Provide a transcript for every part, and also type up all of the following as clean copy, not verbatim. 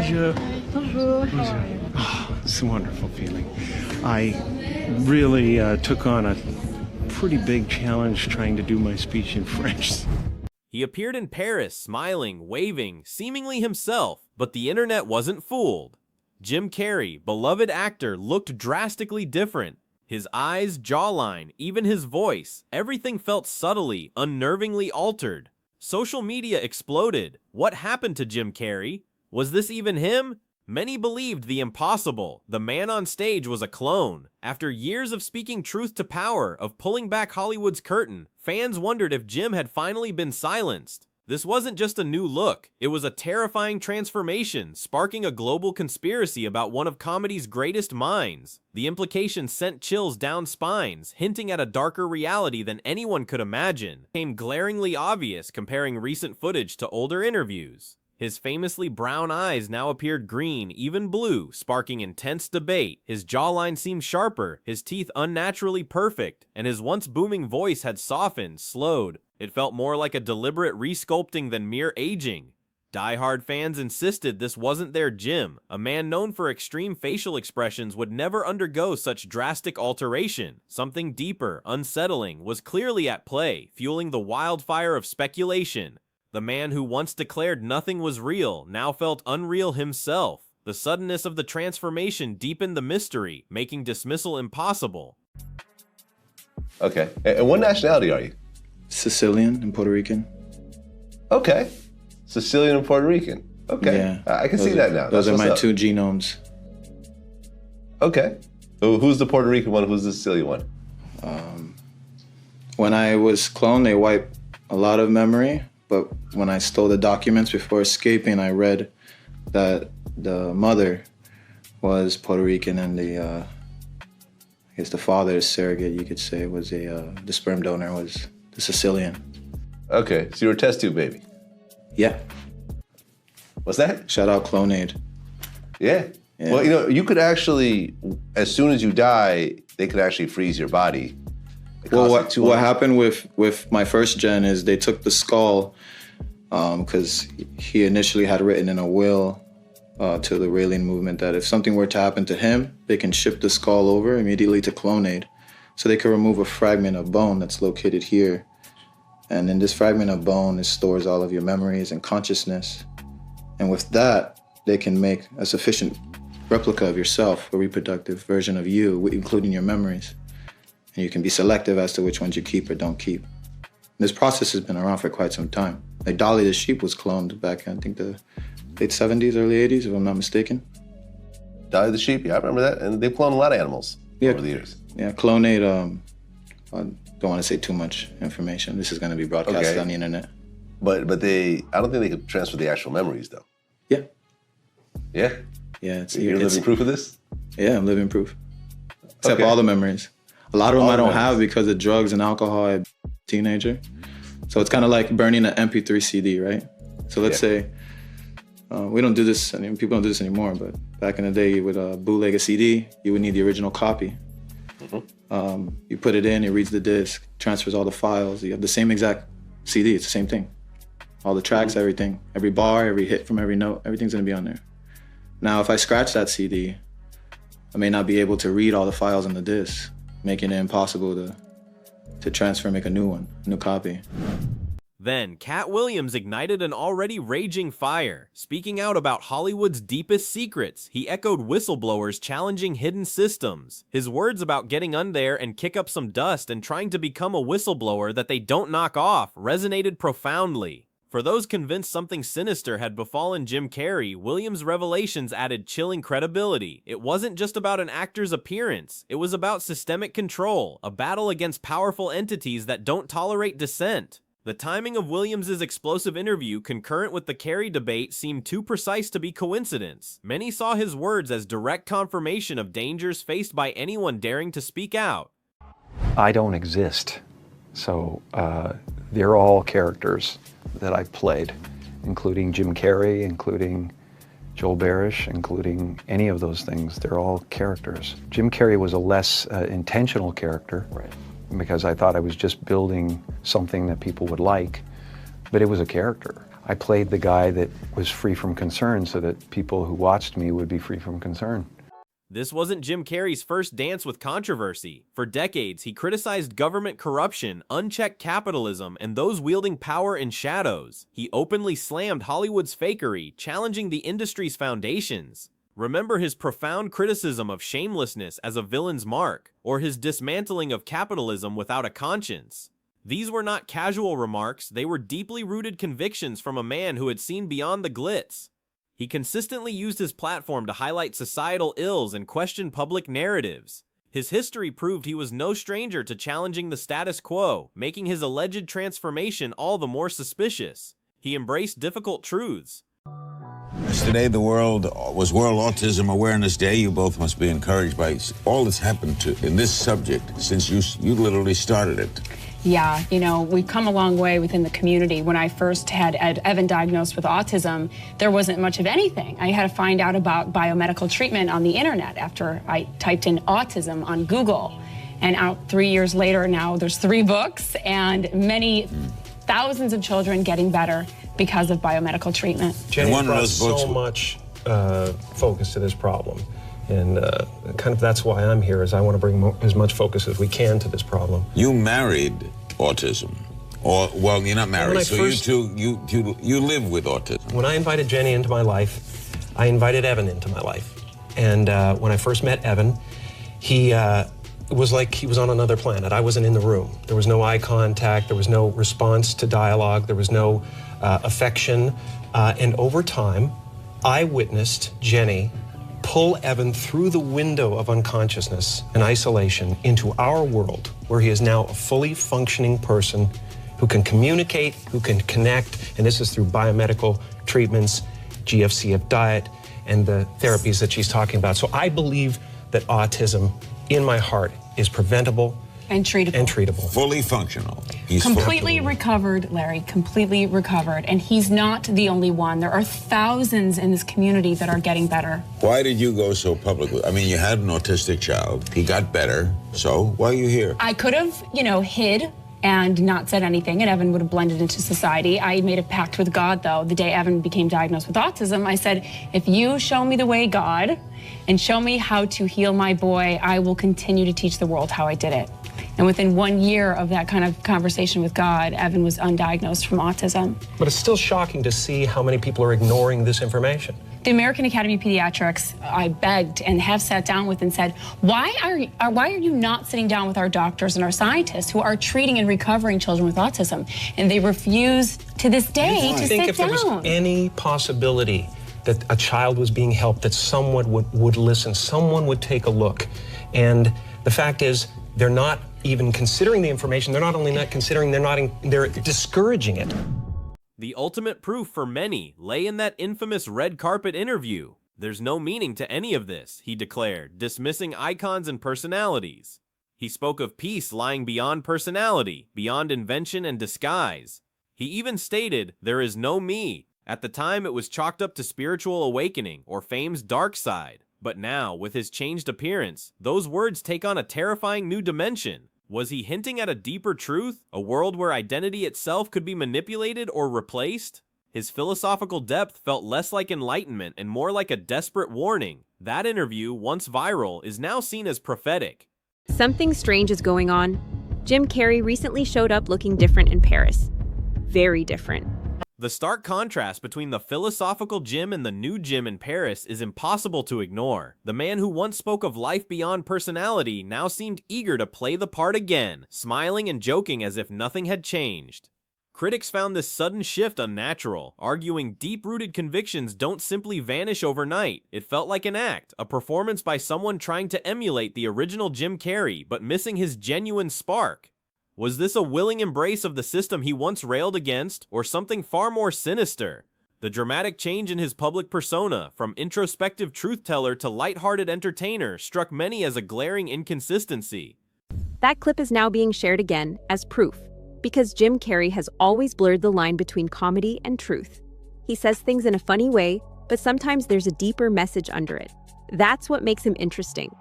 Bonjour. Bonjour, how are you? Oh, it's a wonderful feeling. I really took on a pretty big challenge trying to do my speech in French. He appeared in Paris, smiling, waving, seemingly himself, but the internet wasn't fooled. Jim Carrey, beloved actor, looked drastically different. His eyes, jawline, even his voice, everything felt subtly, unnervingly altered. Social media exploded. What happened to Jim Carrey? Was this even him? Many believed the impossible. The man on stage was a clone. After years of speaking truth to power, of pulling back Hollywood's curtain, fans wondered if Jim had finally been silenced. This wasn't just a new look. It was a terrifying transformation, sparking a global conspiracy about one of comedy's greatest minds. The implications sent chills down spines, hinting at a darker reality than anyone could imagine. It became glaringly obvious comparing recent footage to older interviews. His famously brown eyes now appeared green, even blue, sparking intense debate. His jawline seemed sharper, his teeth unnaturally perfect, and his once booming voice had softened, slowed. It felt more like a deliberate resculpting than mere aging. Die-hard fans insisted this wasn't their Jim. A man known for extreme facial expressions would never undergo such drastic alteration. Something deeper, unsettling, was clearly at play, fueling the wildfire of speculation. The man who once declared nothing was real now felt unreal himself. The suddenness of the transformation deepened the mystery, making dismissal impossible. Okay, and what nationality are you? Sicilian and Puerto Rican. Okay, Sicilian and Puerto Rican. Okay, Yeah, I can see that now. Those That's are my what's up. two genomes. Okay, who's the Puerto Rican one? Who's the Sicilian one? When I was cloned, they wiped a lot of memory, but when I stole the documents before escaping, I read that the mother was Puerto Rican and I guess the father, surrogate, you could say, was the sperm donor was the Sicilian. Okay, so you're a test tube baby. Yeah. What's that? Shout out CLONED. Yeah. Yeah. Well, you could actually, as soon as you die, they could actually freeze your body. Well, what happened with my first gen is they took the skull because he initially had written in a will to the Raelian movement that if something were to happen to him, they can ship the skull over immediately to CLONED. So they can remove a fragment of bone that's located here. And in this fragment of bone, it stores all of your memories and consciousness. And with that, they can make a sufficient replica of yourself, a reproductive version of you, including your memories. And you can be selective as to which ones you keep or don't keep. This process has been around for quite some time. Like Dolly the sheep was cloned back in, I think, the late 70s, early 80s, if I'm not mistaken. Dolly the sheep, yeah, I remember that. And they've cloned a lot of animals over the years. Yeah, CLONED, I don't want to say too much information. This is going to be broadcasted on the internet. But I don't think they could transfer the actual memories, though. Yeah. Yeah? Yeah, You're living proof of this? Yeah, I'm living proof. Except for all the memories. A lot of them I don't have because of drugs and alcohol as a teenager. So it's kind of like burning an MP3 CD, right? So let's say, we don't do this, people don't do this anymore, but back in the day, you would bootleg a CD, you would need the original copy. You put it in, it reads the disc, transfers all the files. You have the same exact CD, it's the same thing. All the tracks, everything, every bar, every hit from every note, everything's gonna be on there. Now, if I scratch that CD, I may not be able to read all the files on the disc, making it impossible to transfer and make a new one, a new copy. Then, Katt Williams ignited an already raging fire. Speaking out about Hollywood's deepest secrets, he echoed whistleblowers challenging hidden systems. His words about getting on there and kick up some dust and trying to become a whistleblower that they don't knock off resonated profoundly. For those convinced something sinister had befallen Jim Carrey, Williams' revelations added chilling credibility. It wasn't just about an actor's appearance. It was about systemic control, a battle against powerful entities that don't tolerate dissent. The timing of Williams' explosive interview concurrent with the Carrey debate seemed too precise to be coincidence. Many saw his words as direct confirmation of dangers faced by anyone daring to speak out. I don't exist, so they're all characters that I've played, including Jim Carrey, including Joel Barish, including any of those things. They're all characters. Jim Carrey was a less intentional character, right, because I thought I was just building something that people would like, but it was a character. I played the guy that was free from concern so that people who watched me would be free from concern. This wasn't Jim Carrey's first dance with controversy. For decades, he criticized government corruption, unchecked capitalism, and those wielding power in shadows. He openly slammed Hollywood's fakery, challenging the industry's foundations. Remember his profound criticism of shamelessness as a villain's mark, or his dismantling of capitalism without a conscience. These were not casual remarks, they were deeply rooted convictions from a man who had seen beyond the glitz. He consistently used his platform to highlight societal ills and question public narratives. His history proved he was no stranger to challenging the status quo, making his alleged transformation all the more suspicious. He embraced difficult truths. Yesterday, was World Autism Awareness Day. You both must be encouraged by all that's happened in this subject since you literally started it. Yeah, you know, we've come a long way within the community. When I first had Evan diagnosed with autism, there wasn't much of anything. I had to find out about biomedical treatment on the internet after I typed in autism on Google. And out 3 years later now, there's 3 books and many thousands of children getting better because of biomedical treatment. Jenny brought so much focus to this problem. And kind of that's why I'm here, is I want to bring as much focus as we can to this problem. You married autism, or well, you're not married, so you live with autism. When I invited Jenny into my life, I invited Evan into my life. And when I first met Evan, he was like he was on another planet. I wasn't in the room. There was no eye contact. There was no response to dialogue. There was no affection. And over time, I witnessed Jenny pull Evan through the window of unconsciousness and isolation into our world, where he is now a fully functioning person who can communicate, who can connect, and this is through biomedical treatments, GFCF diet, and the therapies that she's talking about. So I believe that autism, in my heart, is preventable and treatable. Fully functional. He's completely recovered, Larry, completely recovered. And he's not the only one. There are thousands in this community that are getting better. Why did you go so public? I mean, you had an autistic child. He got better. So why are you here? I could have, hid and not said anything, and Evan would have blended into society. I made a pact with God, though. The day Evan became diagnosed with autism, I said, if you show me the way, God, and show me how to heal my boy, I will continue to teach the world how I did it. And within 1 year of that kind of conversation with God, Evan was undiagnosed from autism. But it's still shocking to see how many people are ignoring this information. The American Academy of Pediatrics, I begged and have sat down with and said, why are you not sitting down with our doctors and our scientists who are treating and recovering children with autism? And they refuse to this day to sit down. I think if there was any possibility that a child was being helped, that someone would listen, someone would take a look. And the fact is, they're not even considering the information. They're not only not considering, they're discouraging it. The ultimate proof for many lay in that infamous red carpet interview. There's no meaning to any of this, he declared, dismissing icons and personalities. He spoke of peace lying beyond personality, beyond invention and disguise. He even stated, "There is no me." At the time, it was chalked up to spiritual awakening or fame's dark side. But now, with his changed appearance, those words take on a terrifying new dimension. Was he hinting at a deeper truth? A world where identity itself could be manipulated or replaced? His philosophical depth felt less like enlightenment and more like a desperate warning. That interview, once viral, is now seen as prophetic. Something strange is going on. Jim Carrey recently showed up looking different in Paris. Very different. The stark contrast between the philosophical Jim and the new Jim in Paris is impossible to ignore. The man who once spoke of life beyond personality now seemed eager to play the part again, smiling and joking as if nothing had changed. Critics found this sudden shift unnatural, arguing deep-rooted convictions don't simply vanish overnight. It felt like an act, a performance by someone trying to emulate the original Jim Carrey, but missing his genuine spark. Was this a willing embrace of the system he once railed against, or something far more sinister? The dramatic change in his public persona, from introspective truth-teller to lighthearted entertainer, struck many as a glaring inconsistency. That clip is now being shared again as proof, because Jim Carrey has always blurred the line between comedy and truth. He says things in a funny way, but sometimes there's a deeper message under it. That's what makes him interesting.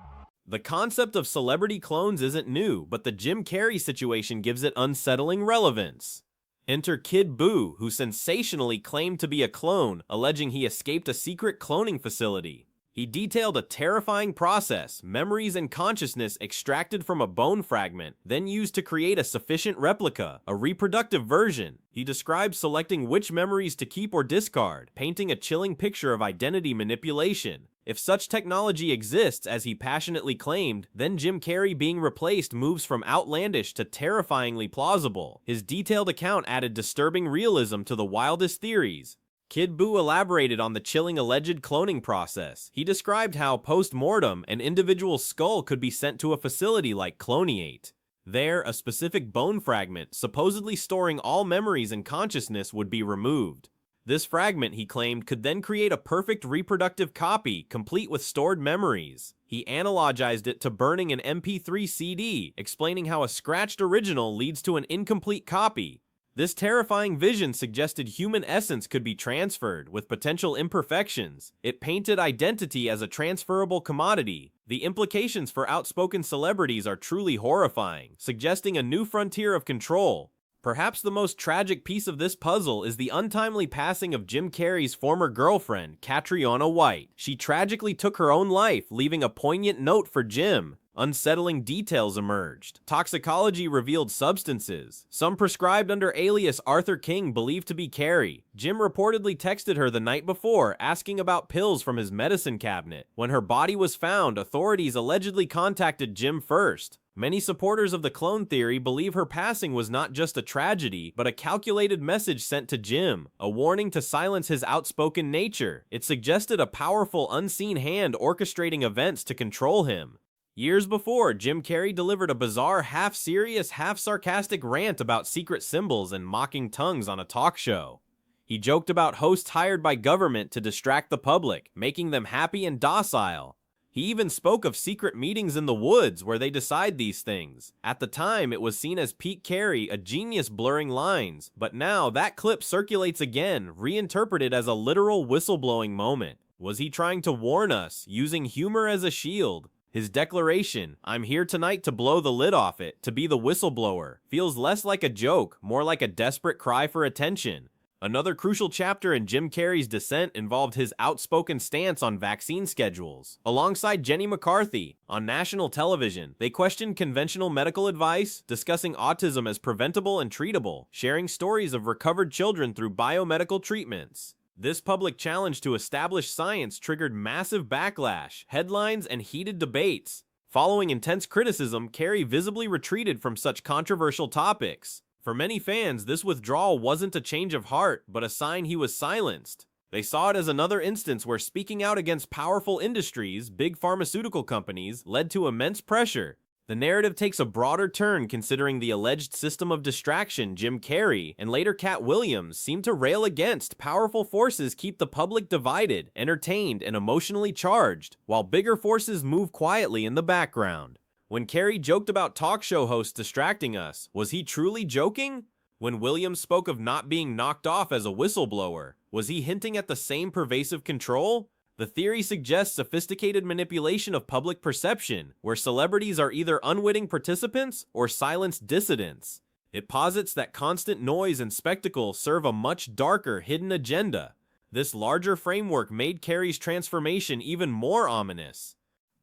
The concept of celebrity clones isn't new, but the Jim Carrey situation gives it unsettling relevance. Enter Kid Boo, who sensationally claimed to be a clone, alleging he escaped a secret cloning facility. He detailed a terrifying process, memories and consciousness extracted from a bone fragment, then used to create a sufficient replica, a reproductive version. He described selecting which memories to keep or discard, painting a chilling picture of identity manipulation. If such technology exists, as he passionately claimed, then Jim Carrey being replaced moves from outlandish to terrifyingly plausible. His detailed account added disturbing realism to the wildest theories. Kid Boo elaborated on the chilling alleged cloning process. He described how, post-mortem, an individual's skull could be sent to a facility like CLONED. There, a specific bone fragment, supposedly storing all memories and consciousness, would be removed. This fragment, he claimed, could then create a perfect reproductive copy, complete with stored memories. He analogized it to burning an MP3 CD, explaining how a scratched original leads to an incomplete copy. This terrifying vision suggested human essence could be transferred, with potential imperfections. It painted identity as a transferable commodity. The implications for outspoken celebrities are truly horrifying, suggesting a new frontier of control. Perhaps the most tragic piece of this puzzle is the untimely passing of Jim Carrey's former girlfriend, Catriona White. She tragically took her own life, leaving a poignant note for Jim. Unsettling details emerged. Toxicology revealed substances, some prescribed under alias Arthur King, believed to be Carrey. Jim reportedly texted her the night before, asking about pills from his medicine cabinet. When her body was found, authorities allegedly contacted Jim first. Many supporters of the clone theory believe her passing was not just a tragedy, but a calculated message sent to Jim, a warning to silence his outspoken nature. It suggested a powerful, unseen hand orchestrating events to control him. Years before, Jim Carrey delivered a bizarre, half-serious, half-sarcastic rant about secret symbols and mocking tongues on a talk show. He joked about hosts hired by government to distract the public, making them happy and docile. He even spoke of secret meetings in the woods where they decide these things. At the time, it was seen as peak Carrey, a genius blurring lines, but now that clip circulates again, reinterpreted as a literal whistleblowing moment. Was he trying to warn us, using humor as a shield? His declaration, "I'm here tonight to blow the lid off it, to be the whistleblower," feels less like a joke, more like a desperate cry for attention. Another crucial chapter in Jim Carrey's descent involved his outspoken stance on vaccine schedules. Alongside Jenny McCarthy, on national television, they questioned conventional medical advice, discussing autism as preventable and treatable, sharing stories of recovered children through biomedical treatments. This public challenge to established science triggered massive backlash, headlines, and heated debates. Following intense criticism, Carrey visibly retreated from such controversial topics. For many fans, this withdrawal wasn't a change of heart, but a sign he was silenced. They saw it as another instance where speaking out against powerful industries, big pharmaceutical companies, led to immense pressure. The narrative takes a broader turn considering the alleged system of distraction Jim Carrey and later Katt Williams seem to rail against. Powerful forces keep the public divided, entertained, and emotionally charged, while bigger forces move quietly in the background. When Carrey joked about talk show hosts distracting us, was he truly joking? When Williams spoke of not being knocked off as a whistleblower, was he hinting at the same pervasive control? The theory suggests sophisticated manipulation of public perception, where celebrities are either unwitting participants or silenced dissidents. It posits that constant noise and spectacle serve a much darker, hidden agenda. This larger framework made Carrey's transformation even more ominous.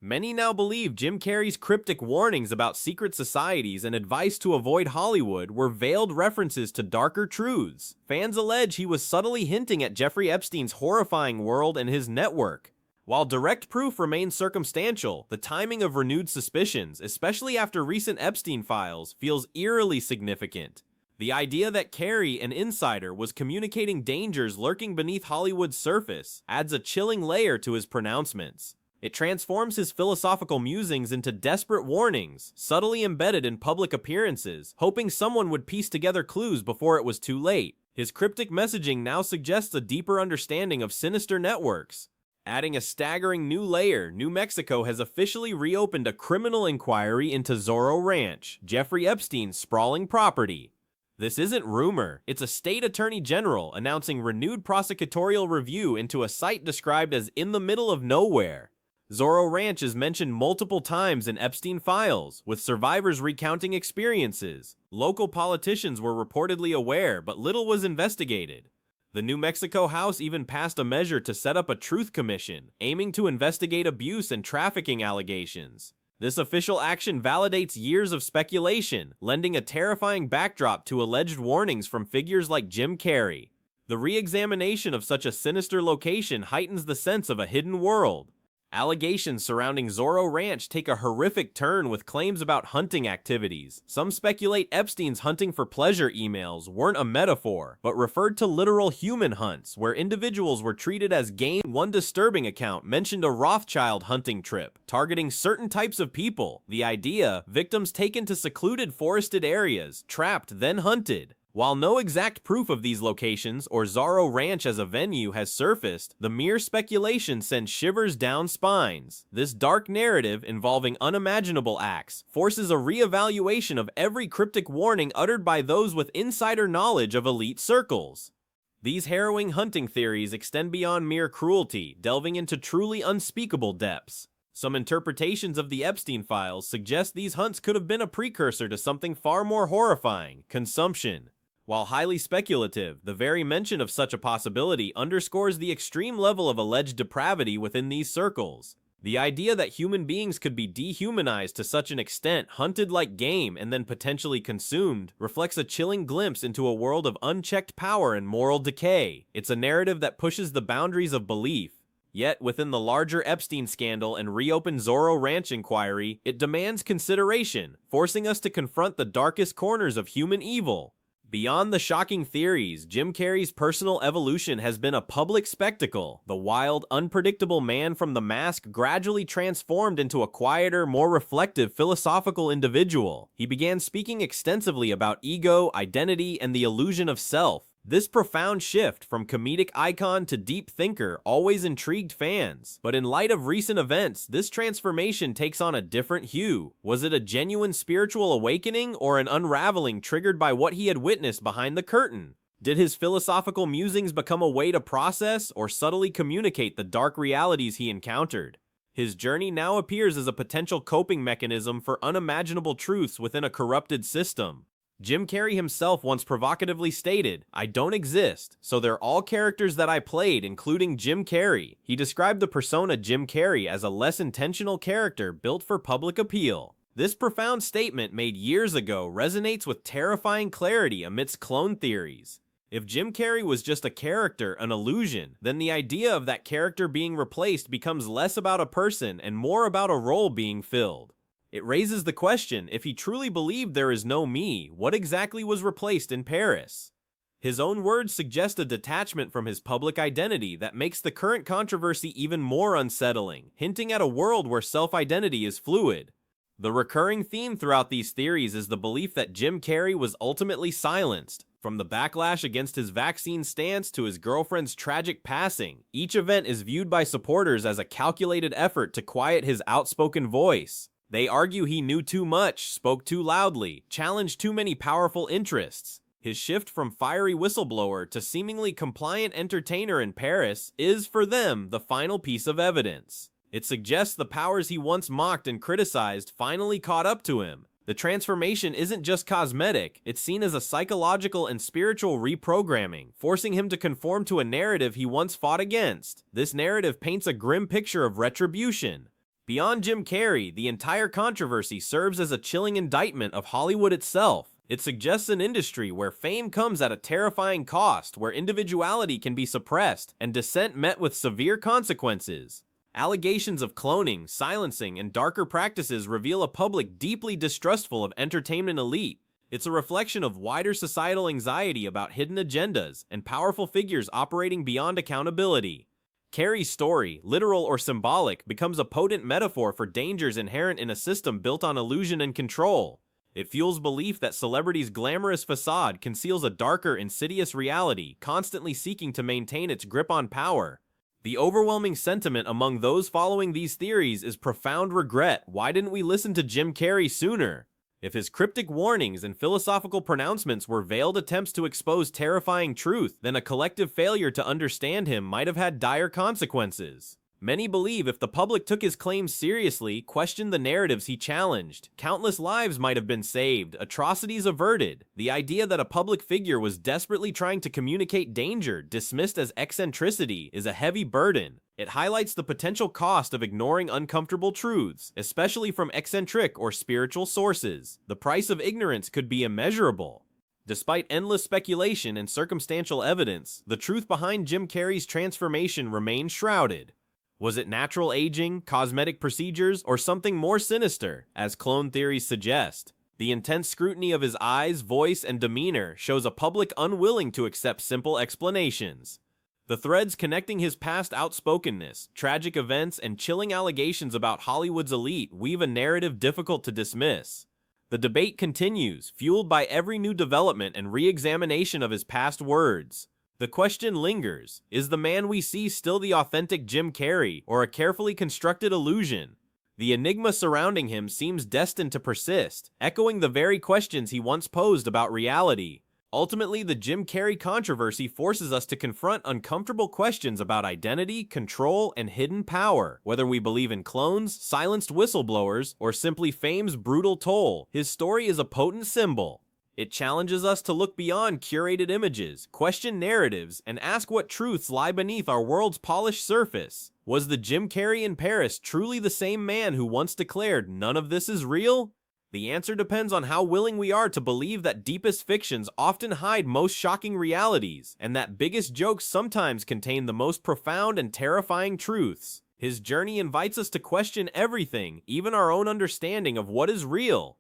Many now believe Jim Carrey's cryptic warnings about secret societies and advice to avoid Hollywood were veiled references to darker truths. Fans allege he was subtly hinting at Jeffrey Epstein's horrifying world and his network. While direct proof remains circumstantial, the timing of renewed suspicions, especially after recent Epstein files, feels eerily significant. The idea that Carrey, an insider, was communicating dangers lurking beneath Hollywood's surface adds a chilling layer to his pronouncements. It transforms his philosophical musings into desperate warnings, subtly embedded in public appearances, hoping someone would piece together clues before it was too late. His cryptic messaging now suggests a deeper understanding of sinister networks. Adding a staggering new layer, New Mexico has officially reopened a criminal inquiry into Zorro Ranch, Jeffrey Epstein's sprawling property. This isn't rumor, it's a state attorney general announcing renewed prosecutorial review into a site described as in the middle of nowhere. Zorro Ranch is mentioned multiple times in Epstein files, with survivors recounting experiences. Local politicians were reportedly aware, but little was investigated. The New Mexico House even passed a measure to set up a truth commission, aiming to investigate abuse and trafficking allegations. This official action validates years of speculation, lending a terrifying backdrop to alleged warnings from figures like Jim Carrey. The re-examination of such a sinister location heightens the sense of a hidden world. Allegations surrounding Zorro Ranch take a horrific turn with claims about hunting activities. Some speculate Epstein's hunting for pleasure emails weren't a metaphor, but referred to literal human hunts, where individuals were treated as game. One disturbing account mentioned a Rothschild hunting trip, targeting certain types of people. The idea, victims taken to secluded forested areas, trapped, then hunted. While no exact proof of these locations or Zorro Ranch as a venue has surfaced, the mere speculation sends shivers down spines. This dark narrative involving unimaginable acts forces a re-evaluation of every cryptic warning uttered by those with insider knowledge of elite circles. These harrowing hunting theories extend beyond mere cruelty, delving into truly unspeakable depths. Some interpretations of the Epstein files suggest these hunts could have been a precursor to something far more horrifying: consumption. While highly speculative, the very mention of such a possibility underscores the extreme level of alleged depravity within these circles. The idea that human beings could be dehumanized to such an extent, hunted like game, and then potentially consumed, reflects a chilling glimpse into a world of unchecked power and moral decay. It's a narrative that pushes the boundaries of belief. Yet, within the larger Epstein scandal and reopened Zorro Ranch inquiry, it demands consideration, forcing us to confront the darkest corners of human evil. Beyond the shocking theories, Jim Carrey's personal evolution has been a public spectacle. The wild, unpredictable man from The Mask gradually transformed into a quieter, more reflective, philosophical individual. He began speaking extensively about ego, identity, and the illusion of self. This profound shift from comedic icon to deep thinker always intrigued fans. But in light of recent events, this transformation takes on a different hue. Was it a genuine spiritual awakening or an unraveling triggered by what he had witnessed behind the curtain? Did his philosophical musings become a way to process or subtly communicate the dark realities he encountered? His journey now appears as a potential coping mechanism for unimaginable truths within a corrupted system. Jim Carrey himself once provocatively stated, "I don't exist, so they're all characters that I played, including Jim Carrey." He described the persona Jim Carrey as a less intentional character built for public appeal. This profound statement made years ago resonates with terrifying clarity amidst clone theories. If Jim Carrey was just a character, an illusion, then the idea of that character being replaced becomes less about a person and more about a role being filled. It raises the question, if he truly believed there is no me, what exactly was replaced in Paris? His own words suggest a detachment from his public identity that makes the current controversy even more unsettling, hinting at a world where self-identity is fluid. The recurring theme throughout these theories is the belief that Jim Carrey was ultimately silenced. From the backlash against his vaccine stance to his girlfriend's tragic passing, each event is viewed by supporters as a calculated effort to quiet his outspoken voice. They argue he knew too much, spoke too loudly, challenged too many powerful interests. His shift from fiery whistleblower to seemingly compliant entertainer in Paris is, for them, the final piece of evidence. It suggests the powers he once mocked and criticized finally caught up to him. The transformation isn't just cosmetic, it's seen as a psychological and spiritual reprogramming, forcing him to conform to a narrative he once fought against. This narrative paints a grim picture of retribution. Beyond Jim Carrey, the entire controversy serves as a chilling indictment of Hollywood itself. It suggests an industry where fame comes at a terrifying cost, where individuality can be suppressed, and dissent met with severe consequences. Allegations of cloning, silencing, and darker practices reveal a public deeply distrustful of entertainment elite. It's a reflection of wider societal anxiety about hidden agendas and powerful figures operating beyond accountability. Carrey's story, literal or symbolic, becomes a potent metaphor for dangers inherent in a system built on illusion and control. It fuels belief that celebrity's glamorous facade conceals a darker, insidious reality, constantly seeking to maintain its grip on power. The overwhelming sentiment among those following these theories is profound regret. Why didn't we listen to Jim Carrey sooner? If his cryptic warnings and philosophical pronouncements were veiled attempts to expose terrifying truth, then a collective failure to understand him might have had dire consequences. Many believe if the public took his claims seriously, questioned the narratives he challenged, countless lives might have been saved, atrocities averted. The idea that a public figure was desperately trying to communicate danger, dismissed as eccentricity, is a heavy burden. It highlights the potential cost of ignoring uncomfortable truths, especially from eccentric or spiritual sources. The price of ignorance could be immeasurable. Despite endless speculation and circumstantial evidence, the truth behind Jim Carrey's transformation remains shrouded. Was it natural aging, cosmetic procedures, or something more sinister, as clone theories suggest? The intense scrutiny of his eyes, voice, and demeanor shows a public unwilling to accept simple explanations. The threads connecting his past outspokenness, tragic events, and chilling allegations about Hollywood's elite weave a narrative difficult to dismiss. The debate continues, fueled by every new development and re-examination of his past words. The question lingers, is the man we see still the authentic Jim Carrey, or a carefully constructed illusion? The enigma surrounding him seems destined to persist, echoing the very questions he once posed about reality. Ultimately, the Jim Carrey controversy forces us to confront uncomfortable questions about identity, control, and hidden power. Whether we believe in clones, silenced whistleblowers, or simply fame's brutal toll, his story is a potent symbol. It challenges us to look beyond curated images, question narratives, and ask what truths lie beneath our world's polished surface. Was the Jim Carrey in Paris truly the same man who once declared, "None of this is real"? The answer depends on how willing we are to believe that deepest fictions often hide most shocking realities, and that biggest jokes sometimes contain the most profound and terrifying truths. His journey invites us to question everything, even our own understanding of what is real.